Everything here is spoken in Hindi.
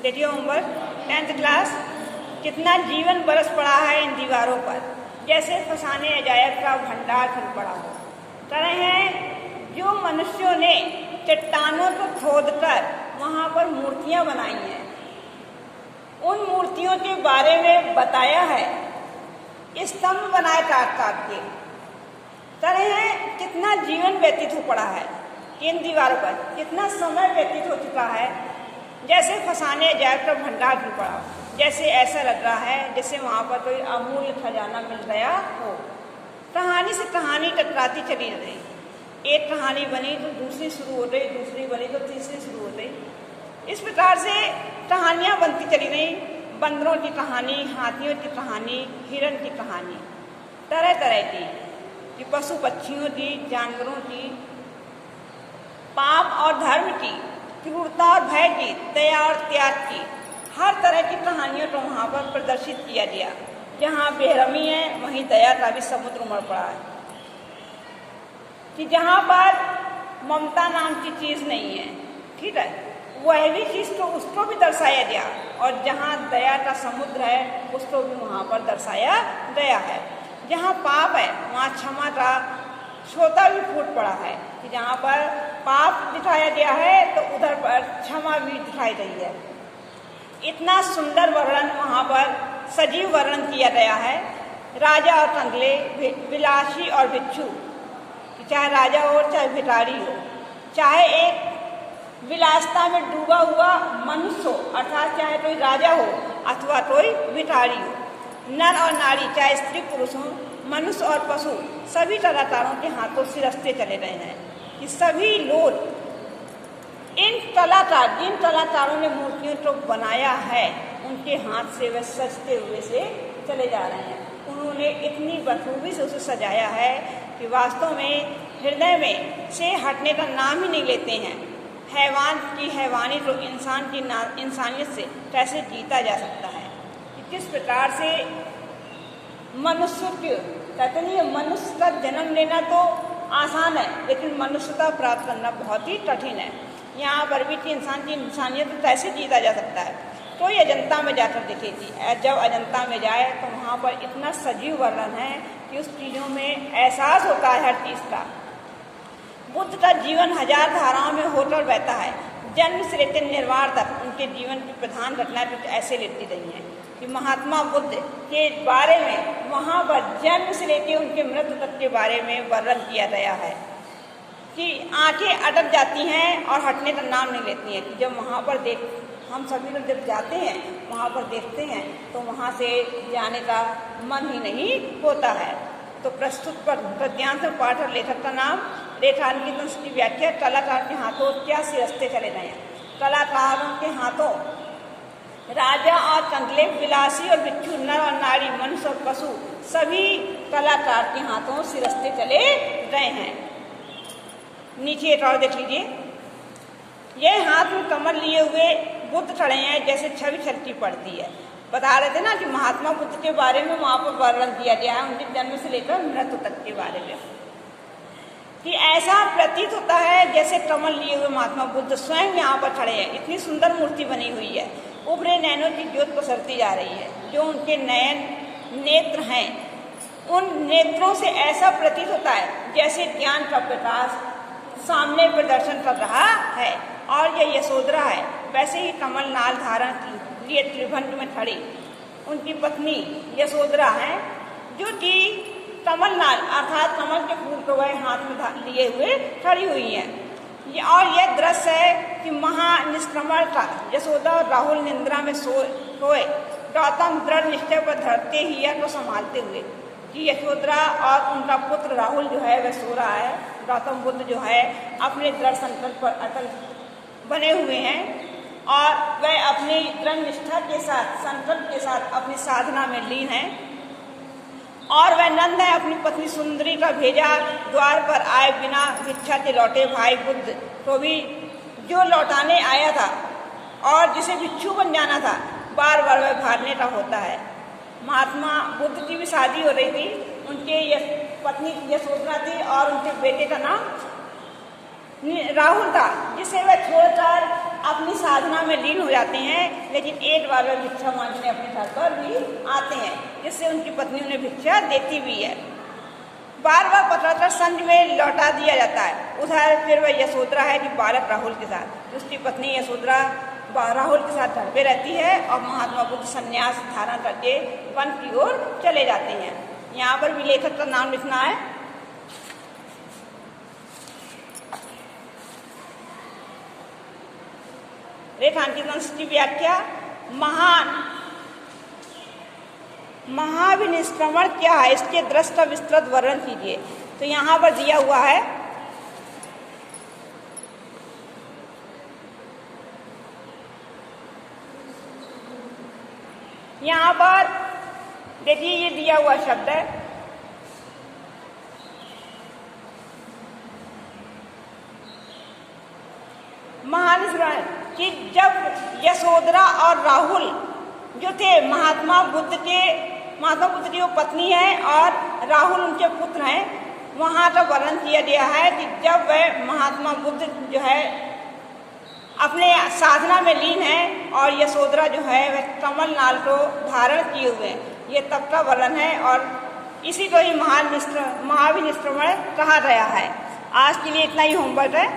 देखिए होमवर्क 10th क्लास। कितना जीवन बरस पड़ा है इन दीवारों पर, जैसे फसाने अजायब का भंडार खिल पड़ा हो। तरह हैं जो मनुष्यों ने चट्टानों को खोदकर वहाँ पर मूर्तियाँ बनाई हैं। उन मूर्तियों के बारे में बताया है, स्तंभ बनाए काट काट के। तरह हैं कितना जीवन व्यतीत हो पड़ा है इन दीवारों पर, कितना समय व्यतीत हो चुका है, जैसे फसाने अजायब का भंडार खिल पड़ा हो। जैसे ऐसा लग रहा है जैसे वहाँ पर कोई अमूल्य खजाना मिल गया हो। कहानी से कहानी टकराती चली गई। एक कहानी बनी तो दूसरी शुरू हो गई, दूसरी बनी तो तीसरी शुरू हो गई। इस प्रकार से कहानियाँ बनती चली गई। बंदरों की कहानी, हाथियों की कहानी, हिरण की कहानी, तरह तरह की पशु पक्षियों की, जानवरों की, पाप और धर्म की, क्रूरता और भय की, दया और त्याग की, हर तरह की कहानियों को वहाँ पर प्रदर्शित किया गया। जहाँ बेरहमी है वहीं दया का भी समुद्र उमड़ पड़ा है। कि जहाँ पर ममता नाम की चीज़ नहीं है, ठीक है, वह भी चीज़ तो उसको भी दर्शाया गया। और जहाँ दया का समुद्र है उसको भी वहाँ पर दर्शाया गया है। जहाँ पाप है वहाँ क्षमा का सोता भी फूट पड़ा है। कि जहाँ पर पाप दिखाया गया है तो उधर पर क्षमा भी दिखाई गई है। इतना सुंदर वर्णन वहाँ पर सजीव वर्णन किया गया है। राजा और कंगले, विलासी और भिक्षु, चाहे राजा हो चाहे भिखारी हो, चाहे एक विलासता में डूबा हुआ मनुष्य हो, अर्थात चाहे कोई राजा हो अथवा कोई भिखारी हो, नर और नारी, चाहे स्त्री पुरुष हो, मनुष्य और पशु, सभी कलाकारों के हाथों सिरसते चले गए हैं। कि सभी लोग इन कलाकार, जिन कलाकारों ने मूर्तियों को बनाया है, उनके हाथ से वे सजते हुए से चले जा रहे हैं। उन्होंने इतनी बखूबी से उसे सजाया है कि वास्तव में हृदय में से हटने का नाम ही नहीं लेते हैं। हैवान की हैवानी तो इंसान की इंसानियत से कैसे जीता जा सकता है। किस प्रकार से मनुष्य के, कहते नहीं है, मनुष्य का जन्म लेना तो आसान है लेकिन मनुष्यता प्राप्त करना बहुत ही कठिन है। यहाँ पर भी कि इंसान की इंसानियत को कैसे जीता जा सकता है। तो ये अजंता में जाकर देखेगी। जब अजंता में जाए तो वहाँ पर इतना सजीव वर्णन है कि उस चीज़ों में एहसास होता है हर चीज़ का। बुद्ध का जीवन हजार धाराओं में होकर बहता है। जन्म से लेकर निर्वाण तक उनके जीवन की प्रधान घटनाएं कुछ ऐसे लेती रही हैं कि महात्मा बुद्ध के बारे में वहाँ पर जन्म से लेकर उनके मृत्यु तक के बारे में वर्णन किया गया है। कि आंखें अटक जाती हैं और हटने का नाम नहीं लेती हैं। कि जब वहाँ पर हम सभी लोग जब जाते हैं वहाँ पर देखते हैं तो वहाँ से जाने का मन ही नहीं होता है। तो प्रस्तुत पर गद्यांश में पाठ और लेखक का नाम, रेखांकन की व्याख्या, कलाकार के हाथों क्या सिरसते चले गए हैं। कलाकारों के हाथों राजा और कंगले, विलासी और भिक्षु, नर और नारी, मनुष्य और पशु, सभी कलाकार के हाथों सिरसते चले गए हैं। नीचे एक और देख लीजिए। यह हाथ में कमल लिए हुए बुद्ध खड़े हैं, जैसे छवि छलकी पड़ती है। बता रहे थे ना कि महात्मा बुद्ध के बारे में वहाँ पर वर्णन किया गया है, उनके जन्म से लेकर मृत्यु तक के बारे में। कि ऐसा प्रतीत होता है जैसे कमल लिए हुए महात्मा बुद्ध स्वयं यहाँ पर खड़े हैं। इतनी सुंदर मूर्ति बनी हुई है। उभरे नैनों की ज्योत पसरती जा रही है। जो उनके नयन नेत्र हैं, उन नेत्रों से ऐसा प्रतीत होता है जैसे ज्ञान का प्रकाश सामने प्रदर्शन कर रहा है। और यह यशोधरा है, वैसे ही कमल नाल धारण लिए त्रिभंग में खड़ी उनकी पत्नी यशोधरा है, जो कि कमल नाल अर्थात कमल के फूल को वह हाथ में लिए हुए खड़ी हुई हैं। और यह दृश्य है कि महानिष्क्रमण का यशोदा और राहुल निंद्रा में सोए गौतम दृढ़ निश्चय पर धरते ही यह को संभालते हुए। कि यशोधरा और उनका पुत्र राहुल जो है वह सो रहा है, गौतम बुद्ध जो है अपने दृढ़ संकल्प पर अटल बने हुए हैं और वह अपनी दृढ़ निष्ठा के साथ, संकल्प के साथ अपनी साधना में लीन है। और वह नंद है अपनी पत्नी सुंदरी का भेजा द्वार पर आए बिना भिक्षा के लौटे भाई बुद्ध को भी, जो लौटाने आया था और जिसे भिक्षु बन जाना था, बार बार वह भागने का होता है। महात्मा बुद्ध की भी शादी हो रही थी। उनके पत्नी यशोधरा थी और उनके बेटे का नाम राहुल था, जिसे वे छोड़कर अपनी साधना में लीन हो जाते हैं, लेकिन एक बार वे भिक्षा मांगने अपने घर पर भी आते हैं, जिससे उनकी पत्नी उन्हें भिक्षा देती भी है। बार बार पत्राचार संज में लौटा दिया जाता है। उधर फिर वह यशोधरा है कि बालक राहुल के साथ, उसकी पत्नी यशोधरा राहुल के साथ घर पे रहती है और महात्मा बुद्ध संन्यास धारण करके वन की ओर चले जाते हैं। यहाँ पर भी लेखक का नाम लिखना है। रेखांकित अंश की व्याख्या। महाविनिष्क्रमण क्या है, इसके दृष्ट विस्तृत वर्णन कीजिए। तो यहाँ पर दिया हुआ है, यहाँ पर देखिए ये दिया हुआ शब्द है महाविनिष्क्रमण, कि जब यशोधरा और राहुल जो थे महात्मा बुद्ध की वो पत्नी है और राहुल उनके पुत्र हैं, वहाँ का वर्णन किया गया है कि जब वह महात्मा बुद्ध जो है अपने साधना में लीन है और यशोधरा जो है वह कमल नाल को धारण किए हुए हैं, ये तब का वर्णन है और इसी को ही महाविनिष्क्रमण कहा गया है। आज के लिए इतना ही होमवर्क है।